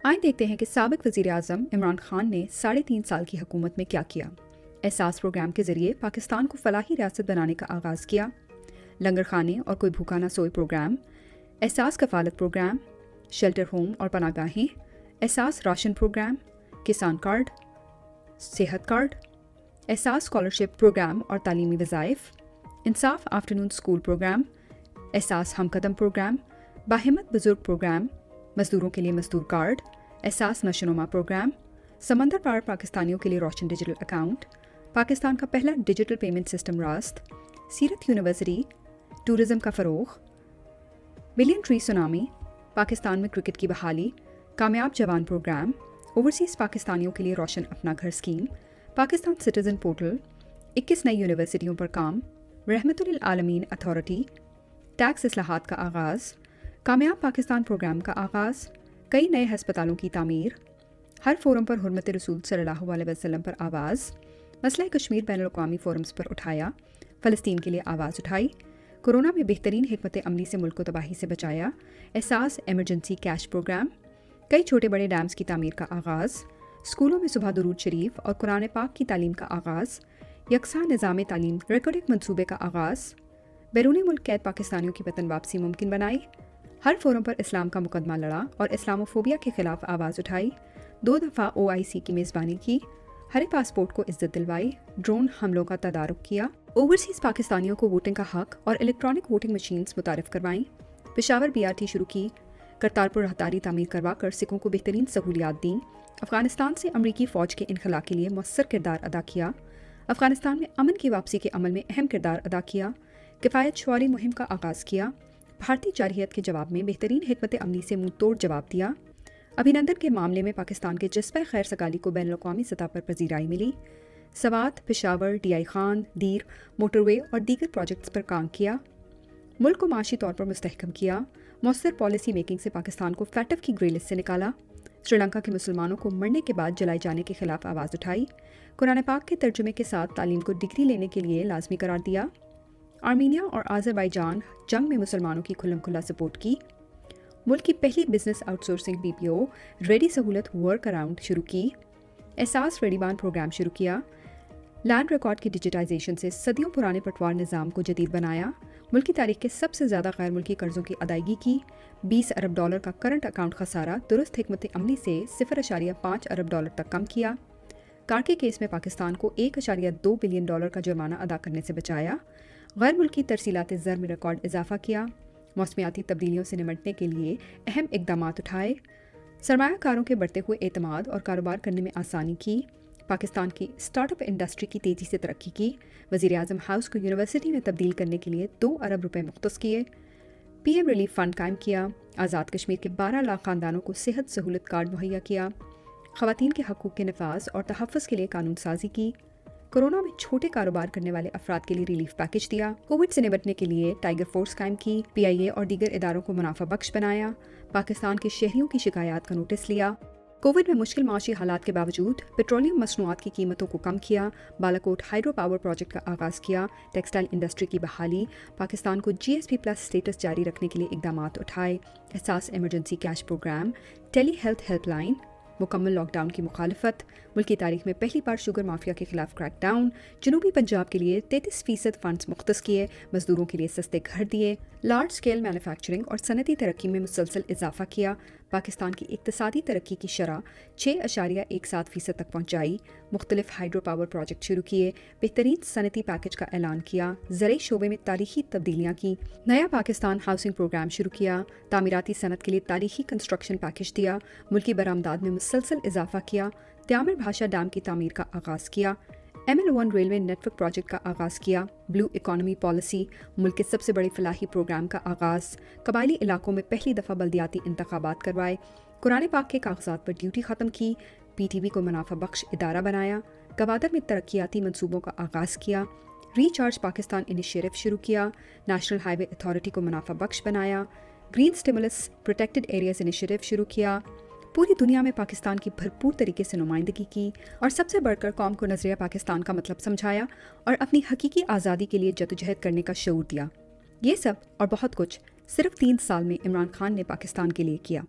آئیں دیکھتے ہیں کہ سابق وزیر اعظم عمران خان نے 3.5 سال کی حکومت میں کیا کیا۔ احساس پروگرام کے ذریعے پاکستان کو فلاحی ریاست بنانے کا آغاز کیا۔ لنگر خانے اور کوئی بھوکا نہ سوئے پروگرام، احساس کفالت پروگرام، شیلٹر ہوم اور پناہ گاہیں، احساس راشن پروگرام، کسان کارڈ، صحت کارڈ، احساس اسکالرشپ پروگرام اور تعلیمی وظائف، انصاف آفٹرنون اسکول پروگرام، احساس ہم قدم پروگرام، باہمت بزرگ پروگرام، مزدوروں کے لیے مزدور کارڈ، احساس نشوونما پروگرام، سمندر پار پاکستانیوں کے لیے روشن ڈیجیٹل اکاؤنٹ، پاکستان کا پہلا ڈیجیٹل پیمنٹ سسٹم راست، سیرت یونیورسٹی، ٹورزم کا فروغ، ملین ٹری سونامی، پاکستان میں کرکٹ کی بحالی، کامیاب جوان پروگرام، اوورسیز پاکستانیوں کے لیے روشن اپنا گھر اسکیم، پاکستان سٹیزن پورٹل، 21 نئی یونیورسٹیوں پر کام، رحمت للعالمین اتھارٹی، ٹیکس اصلاحات کا آغاز، کامیاب پاکستان پروگرام کا آغاز، کئی نئے ہسپتالوں کی تعمیر، ہر فورم پر حرمت رسول صلی اللہ علیہ وسلم پر آواز، مسئلہ کشمیر بین الاقوامی فورمز پر اٹھایا، فلسطین کے لیے آواز اٹھائی، کورونا میں بہترین حکمت عملی سے ملک کو تباہی سے بچایا، احساس ایمرجنسی کیش پروگرام، کئی چھوٹے بڑے ڈیمز کی تعمیر کا آغاز، اسکولوں میں صبح درود شریف اور قرآن پاک کی تعلیم کا آغاز، یکساں نظام تعلیم ریکارڈنگ منصوبے کا آغاز، بیرونی ملک قید پاکستانیوں کی وطن واپسی ممکن بنائی، ہر فورم پر اسلام کا مقدمہ لڑا اور اسلاموفوبیا کے خلاف آواز اٹھائی، 2 دفعہ OIC کی میزبانی کی، ہرے پاسپورٹ کو عزت دلوائی، ڈرون حملوں کا تدارک کیا، اوورسیز پاکستانیوں کو ووٹنگ کا حق اور الیکٹرانک ووٹنگ مشینز متعارف کروائیں، پشاور BRT شروع کی، کرتارپور راہداری تعمیر کروا کر سکھوں کو بہترین سہولیات دیں، افغانستان سے امریکی فوج کے انخلا کے لیے مؤثر کردار ادا کیا، افغانستان میں امن کی واپسی کے عمل میں اہم کردار ادا کیا، کفایت شعاری مہم کا آغاز کیا، بھارتی جارحیت کے جواب میں بہترین حکمت عملی سے منہ توڑ جواب دیا، ابھینندن کے معاملے میں پاکستان کے جذبہ خیر سگالی کو بین الاقوامی سطح پر پذیرائی ملی، سوات، پشاور، DI خان، دیر، موٹر وے اور دیگر پروجیکٹس پر کام کیا، ملک کو معاشی طور پر مستحکم کیا، مؤثر پالیسی میکنگ سے پاکستان کو فیٹف کی گرے لسٹ سے نکالا، سری لنکا کے مسلمانوں کو مرنے کے بعد جلائے جانے کے خلاف آواز اٹھائی، قرآن پاک کے ترجمے کے ساتھ تعلیم کو ڈگری لینے کے لیے لازمی قرار دیا، آرمینیا اور آذربائیجان جنگ میں مسلمانوں کی کھلم کھلا سپورٹ کی، ملک کی پہلی business out sourcing BPO ready سہولت ورک اراؤنڈ شروع کی، احساس ریڈی بان پروگرام شروع کیا، لینڈ ریکارڈ کی ڈیجیٹائزیشن سے صدیوں پرانے پٹوار نظام کو جدید بنایا، ملک کی تاریخ کے سب سے زیادہ غیر ملکی قرضوں کی ادائیگی کی، $20 ارب کا کرنٹ اکاؤنٹ خسارہ درست حکمت عملی سے $0.5 ارب تک کم کیا، کارکے کیس میں پاکستان کو $1.2 بلین کا جرمانہ ادا کرنے سے بچایا، غیر ملکی ترسیلات زر میں ریکارڈ اضافہ کیا، موسمیاتی تبدیلیوں سے نمٹنے کے لیے اہم اقدامات اٹھائے، سرمایہ کاروں کے بڑھتے ہوئے اعتماد اور کاروبار کرنے میں آسانی کی، پاکستان کی اسٹارٹ اپ انڈسٹری کی تیزی سے ترقی کی، وزیر اعظم ہاؤس کو یونیورسٹی میں تبدیل کرنے کے لیے $2 ارب مختص کیے، PM ریلیف فنڈ قائم کیا، آزاد کشمیر کے 12 لاکھ خاندانوں کو صحت سہولت کارڈ مہیا کیا، خواتین کے حقوق کے نفاذ اور تحفظ کے لیے قانون سازی کی، کورونا میں چھوٹے کاروبار کرنے والے افراد کے لیے ریلیف پیکج دیا، کووڈ سے نمٹنے کے لیے ٹائیگر فورس قائم کی، PIA اور دیگر اداروں کو منافع بخش بنایا، پاکستان کے شہریوں کی شکایات کا نوٹس لیا، کووڈ میں مشکل معاشی حالات کے باوجود پیٹرولیم مصنوعات کی قیمتوں کو کم کیا، بالاکوٹ ہائیڈرو پاور پروجیکٹ کا آغاز کیا، ٹیکسٹائل انڈسٹری کی بحالی، پاکستان کو GSP+ سٹیٹس جاری رکھنے کے لیے اقدامات اٹھائے، احساس ایمرجنسی کیش پروگرام، ٹیلی ہیلتھ ہیلپ لائن، مکمل لاک ڈاؤن کی مخالفت، ملک کی تاریخ میں پہلی بار شوگر مافیا کے خلاف کریک ڈاؤن، جنوبی پنجاب کے لیے 33% فنڈز مختص کیے، مزدوروں کے لیے سستے گھر دیے، لارج سکیل مینوفیکچرنگ اور صنعتی ترقی میں مسلسل اضافہ کیا، پاکستان کی اقتصادی ترقی کی شرح 6.17% تک پہنچائی، مختلف ہائیڈرو پاور پروجیکٹ شروع کیے، بہترین صنعتی پیکج کا اعلان کیا، زرعی شعبے میں تاریخی تبدیلیاں کی، نیا پاکستان ہاؤسنگ پروگرام شروع کیا، تعمیراتی صنعت کے لیے تاریخی کنسٹرکشن پیکج دیا، ملکی برآمدات میں مسلسل اضافہ کیا، تیامر بھاشا ڈیم کی تعمیر کا آغاز کیا، ML1 railway net work project کا آغاز کیا، بلو اکانومی پالیسی، ملک کے سب سے بڑے فلاحی پروگرام کا آغاز، قبائلی علاقوں میں پہلی دفعہ بلدیاتی انتخابات کروائے، قرآن پاک کے کاغذات پر ڈیوٹی ختم کی، PTV کو منافع بخش ادارہ بنایا، گوادر میں ترقیاتی منصوبوں کا آغاز کیا، ریچارج پاکستان انیشیٹو شروع کیا، نیشنل ہائی وے اتھارٹی کو منافع بخش بنایا، green stimulus protected areas initiative شروع کیا، پوری دنیا میں پاکستان کی بھرپور طریقے سے نمائندگی کی، اور سب سے بڑھ کر قوم کو نظریہ پاکستان کا مطلب سمجھایا اور اپنی حقیقی آزادی کے لیے جدوجہد کرنے کا شعور دیا۔ یہ سب اور بہت کچھ صرف 3 سال میں عمران خان نے پاکستان کے لیے کیا۔